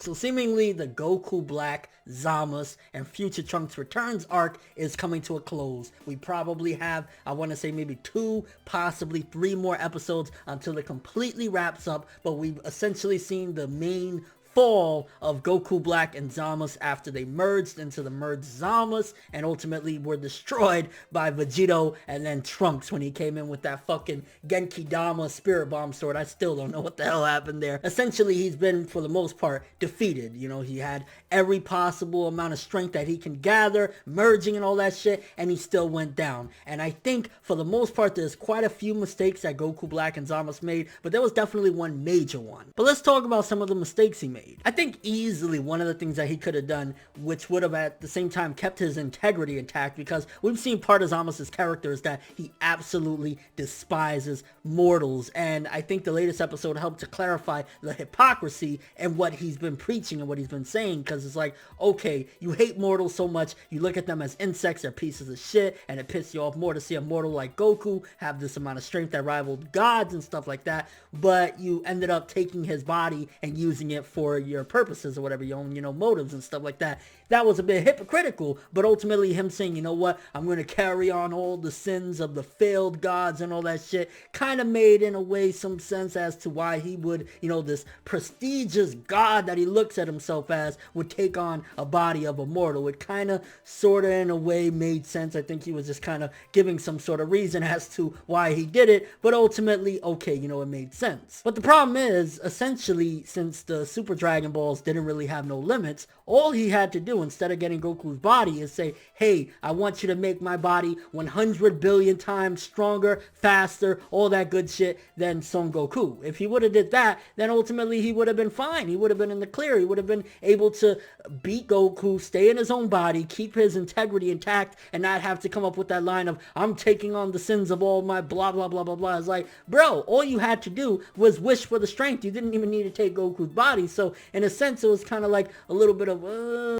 So seemingly the Goku Black, Zamasu, and Future Trunks Returns arc is coming to a close. We probably have, I want to say maybe 2, possibly 3 more episodes until it completely wraps up, but we've essentially seen the main fall of Goku Black and Zamasu after they merged into the merged Zamasu and ultimately were destroyed by Vegito and then Trunks when he came in with that fucking Genki Dama Spirit Bomb sword. I still don't know what the hell happened there. Essentially, he's been, for the most part, defeated. You know, he had every possible amount of strength that he can gather, merging and all that shit, and he still went down. And I think, for the most part, there's quite a few mistakes that Goku Black and Zamasu made, but there was definitely one major one. But let's talk about some of the mistakes he made. I think easily one of the things that he could have done, which would have at the same time kept his integrity intact, because we've seen part of Zamasu' character is that he absolutely despises mortals, and I think the latest episode helped to clarify the hypocrisy and what he's been preaching and what he's been saying, because it's like, okay, you hate mortals so much, you look at them as insects, they're pieces of shit, and it pisses you off more to see a mortal like Goku have this amount of strength that rivaled gods and stuff like that, but you ended up taking his body and using it for your purposes or whatever, your own, motives and stuff like that. That was a bit hypocritical, but ultimately him saying, you know what, I'm going to carry on all the sins of the failed gods and all that shit kind of made in a way some sense as to why he would, this prestigious god that he looks at himself as would take on a body of a mortal. It kind of sort of in a way made sense. I think he was just kind of giving some sort of reason as to why he did it, but ultimately, okay, it made sense. But the problem is, essentially, since the Super Dragon Balls didn't really have no limits, all he had to do instead of getting Goku's body is say, hey, I want you to make my body 100 billion times stronger, faster, all that good shit than Son Goku. If he would have did that, then ultimately he would have been fine. He would have been in the clear. He would have been able to beat Goku, stay in his own body, keep his integrity intact, and not have to come up with that line of, I'm taking on the sins of all my blah, blah, blah, blah, blah. It's like, bro, all you had to do was wish for the strength. You didn't even need to take Goku's body. So in a sense, it was kind of like a little bit of,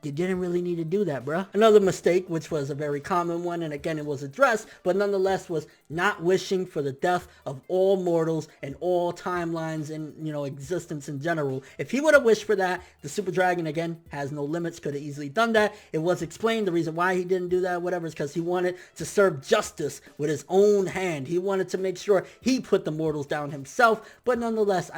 you didn't really need to do that, bruh. Another mistake, which was a very common one, and again, it was addressed, but nonetheless was not wishing for the death of all mortals and all timelines and, existence in general. If he would have wished for that, the Super Dragon, again, has no limits, could have easily done that. It was explained the reason why he didn't do that, whatever, is because he wanted to serve justice with his own hand. He wanted to make sure he put the mortals down himself, but nonetheless,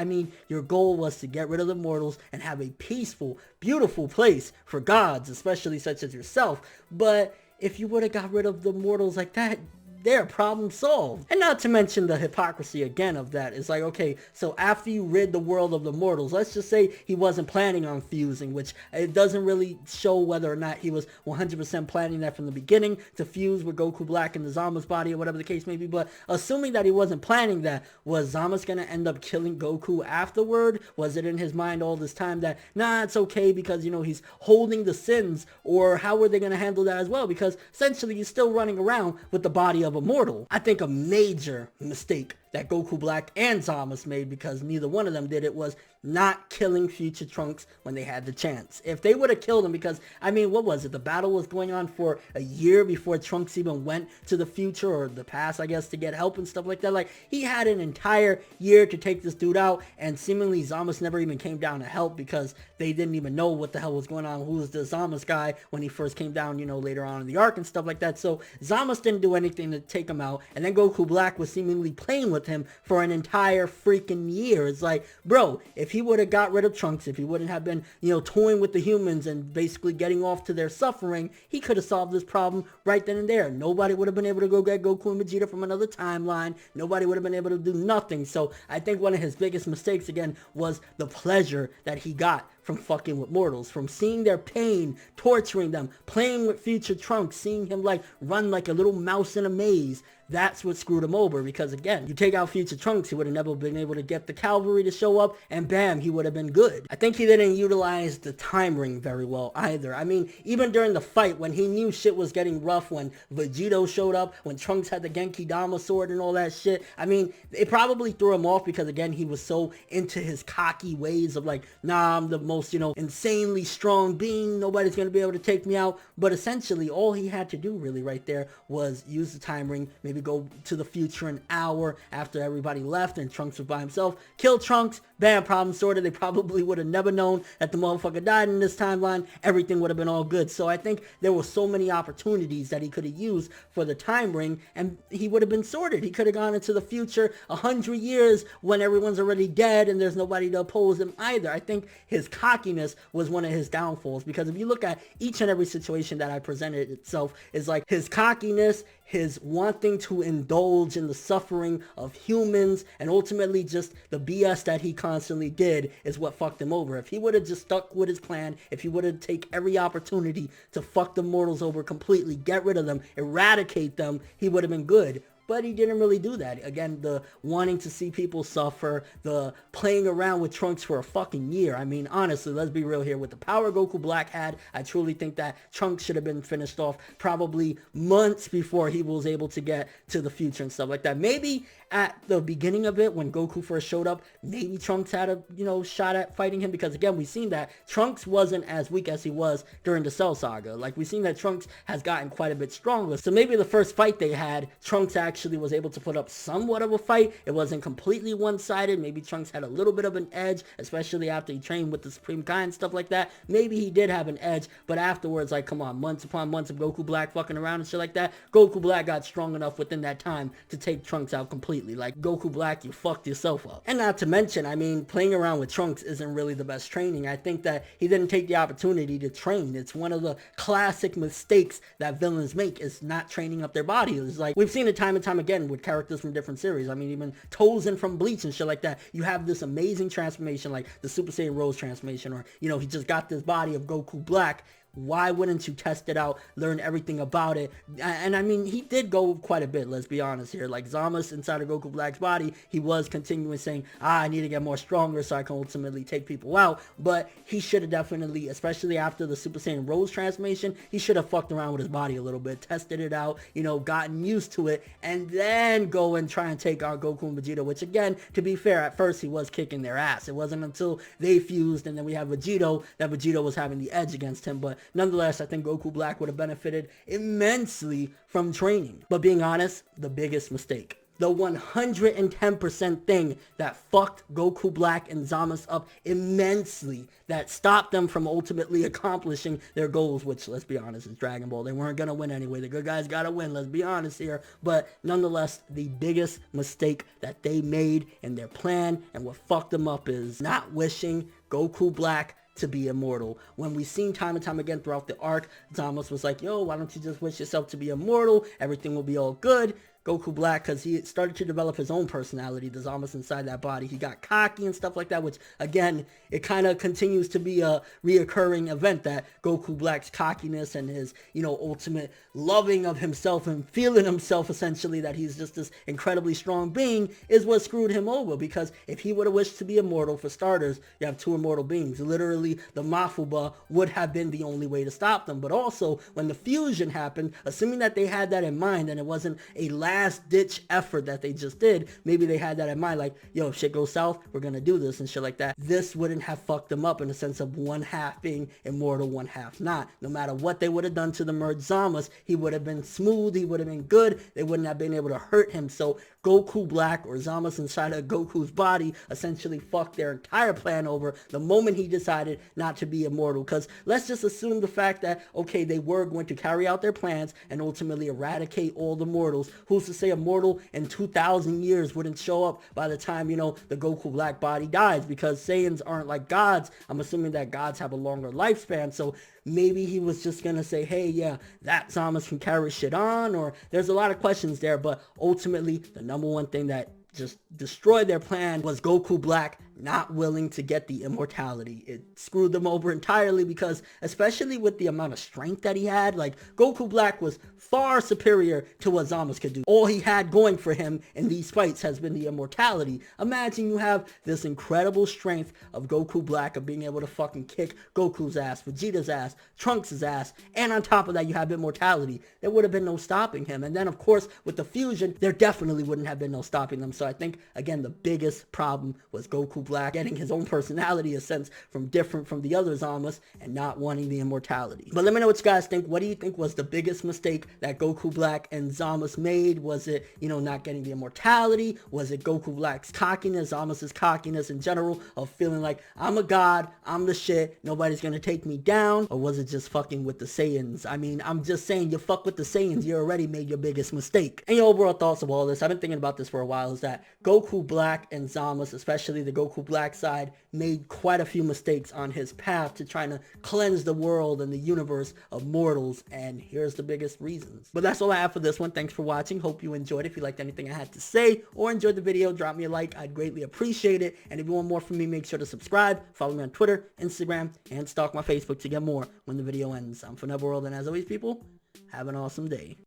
your goal was to get rid of the mortals and have a peaceful, beautiful place for gods, especially such as yourself. But if you would have got rid of the mortals like that, their problem solved. And not to mention the hypocrisy again of that. It's like, okay, so after you rid the world of the mortals, let's just say he wasn't planning on fusing, which it doesn't really show whether or not he was 100% planning that from the beginning to fuse with Goku Black in the Zamasu body or whatever the case may be. But assuming that he wasn't planning that, was Zamasu going to end up killing Goku afterward? Was it in his mind all this time that, nah, it's okay because, he's holding the sins? Or how were they going to handle that as well? Because essentially you're still running around with the body of a mortal. I think a major mistake that Goku Black and Zamasu made, because neither one of them did it, was not killing Future Trunks when they had the chance. If they would have killed him, because, what was it? The battle was going on for a year before Trunks even went to the future, or the past, I guess, to get help and stuff like that. Like, he had an entire year to take this dude out, and seemingly Zamasu never even came down to help because they didn't even know what the hell was going on. Who was the Zamasu guy when he first came down, later on in the arc and stuff like that. So Zamasu didn't do anything to take him out, and then Goku Black was seemingly playing with him for an entire freaking year. It's like, bro, if he would have got rid of Trunks, if he wouldn't have been, toying with the humans and basically getting off to their suffering, he could have solved this problem right then and there. Nobody would have been able to go get Goku and Vegeta from another timeline. Nobody would have been able to do nothing. So I think one of his biggest mistakes, again, was the pleasure that he got from fucking with mortals, from seeing their pain, torturing them, playing with Future Trunks, seeing him run like a little mouse in a maze. That's what screwed him over, because again, you take out Future Trunks, he would have never been able to get the cavalry to show up, and bam, he would have been good. I think he didn't utilize the time ring very well either. Even during the fight, when he knew shit was getting rough, when Vegito showed up, when Trunks had the Genki Dama sword and all that shit, it probably threw him off because again, he was so into his cocky ways of nah, I'm the most most, insanely strong being. Nobody's going to be able to take me out. But essentially, all he had to do really right there was use the time ring, maybe go to the future an hour after everybody left and Trunks was by himself, kill Trunks, bam, problem sorted. They probably would have never known that the motherfucker died in this timeline. Everything would have been all good. So I think there were so many opportunities that he could have used for the time ring, and he would have been sorted. He could have gone into the future 100 years when everyone's already dead and there's nobody to oppose him either. I think his cockiness was one of his downfalls, because if you look at each and every situation that I presented itself, is like his cockiness, his wanting to indulge in the suffering of humans, and ultimately just the BS that he constantly did is what fucked him over. If he would have just stuck with his plan, if he would have taken every opportunity to fuck the mortals over completely, get rid of them, eradicate them, he would have been good. But he didn't really do that. Again, the wanting to see people suffer, the playing around with Trunks for a fucking year. I mean, honestly, let's be real here. With the power Goku Black had, I truly think that Trunks should have been finished off probably months before he was able to get to the future and stuff like that. Maybe at the beginning of it, when Goku first showed up, maybe Trunks had a, shot at fighting him, because again, we've seen that Trunks wasn't as weak as he was during the Cell Saga. Like, we've seen that Trunks has gotten quite a bit stronger. So maybe the first fight they had, Trunks actually was able to put up somewhat of a fight. It wasn't completely one-sided. Maybe Trunks had a little bit of an edge, especially after he trained with the Supreme Kai and stuff like that. Maybe he did have an edge, but afterwards, like, come on, months upon months of Goku Black fucking around and shit like that, Goku Black got strong enough within that time to take Trunks out completely. Like, Goku Black, you fucked yourself up. And not to mention, I mean, playing around with Trunks isn't really the best training. I think that he didn't take the opportunity to train. It's one of the classic mistakes that villains make, is not training up their body. It's like, we've seen it time and time again with characters from different series. I mean, even Tozen from Bleach and shit like that. You have this amazing transformation, like the Super Saiyan Rose transformation, or, he just got this body of Goku Black. Why wouldn't you test it out, learn everything about it? And I mean, he did go quite a bit, let's be honest here. Like, Zamasu inside of Goku Black's body, he was continuing saying, I need to get more stronger so I can ultimately take people out. But he should have definitely, especially after the Super Saiyan Rose transformation, he should have fucked around with his body a little bit, tested it out, gotten used to it, and then go and try and take out Goku and Vegeta, which again, to be fair, at first he was kicking their ass. It wasn't until they fused and then we have Vegito that Vegito was having the edge against him. But nonetheless, I think Goku Black would have benefited immensely from training. But being honest, the biggest mistake, the 110% thing that fucked Goku Black and Zamasu up immensely, that stopped them from ultimately accomplishing their goals, which, let's be honest, is Dragon Ball. They weren't going to win anyway. The good guys got to win, let's be honest here. But nonetheless, the biggest mistake that they made in their plan and what fucked them up is not wishing Goku Black to be immortal. When we've seen time and time again throughout the arc, Zamasu was like, yo, why don't you just wish yourself to be immortal? Everything will be all good. Goku Black, because he started to develop his own personality, the Zamasu inside that body. He got cocky and stuff like that, which, again, it kind of continues to be a reoccurring event, that Goku Black's cockiness and his, ultimate loving of himself and feeling himself, essentially, that he's just this incredibly strong being, is what screwed him over. Because if he would have wished to be immortal, for starters, you have two immortal beings. Literally, the Mafuba would have been the only way to stop them. But also, when the fusion happened, assuming that they had that in mind and it wasn't a last-ditch effort that they just did, maybe they had that in mind, like, yo, if shit goes south, we're gonna do this and shit like that. This wouldn't have fucked them up in the sense of one half being immortal, one half not. No matter what they would have done to the merged Zamasu, he would have been smooth, he would have been good, they wouldn't have been able to hurt him. So Goku Black, or Zamasu inside of Goku's body, essentially fucked their entire plan over the moment he decided not to be immortal. Because let's just assume the fact that, okay, they were going to carry out their plans and ultimately eradicate all the mortals. Who's to say a mortal in 2,000 years wouldn't show up by the time, the Goku Black body dies? Because Saiyans aren't like gods. I'm assuming that gods have a longer lifespan. So maybe he was just going to say, hey, yeah, that Zamasu can carry shit on, or there's a lot of questions there. But ultimately, the number one thing that just destroyed their plan was Goku Black not willing to get the immortality. It screwed them over entirely, because especially with the amount of strength that he had, like, Goku Black was far superior to what Zamasu could do. All he had going for him in these fights has been the immortality. Imagine you have this incredible strength of Goku Black, of being able to fucking kick Goku's ass, Vegeta's ass, Trunks' ass, and on top of that you have immortality. There would have been no stopping him. And then of course with the fusion, there definitely wouldn't have been no stopping them. So I think, again, the biggest problem was Goku Black getting his own personality, a sense from different from the other Zamas, and not wanting the immortality. But let me know what you guys think. What do you think was the biggest mistake that Goku Black and Zamasu made? Was it, not getting the immortality? Was it Goku Black's cockiness, Zamasu cockiness in general, of feeling like, I'm a god, I'm the shit, nobody's gonna take me down? Or was it just fucking with the Saiyans? I mean, I'm just saying, you fuck with the Saiyans, you already made your biggest mistake. And your overall thoughts of all this, I've been thinking about this for a while, is that Goku Black and Zamasu, especially the Goku Black side, made quite a few mistakes on his path to trying to cleanse the world and the universe of mortals, and here's the biggest reasons. But that's all I have for this one. Thanks for watching. Hope you enjoyed it. If you liked anything I had to say or enjoyed the video, drop me a like. I'd greatly appreciate it. And if you want more from me, make sure to subscribe, follow me on Twitter, Instagram, and stalk my Facebook to get more when the video ends. I'm ForneverWorld, and as always, people, have an awesome day.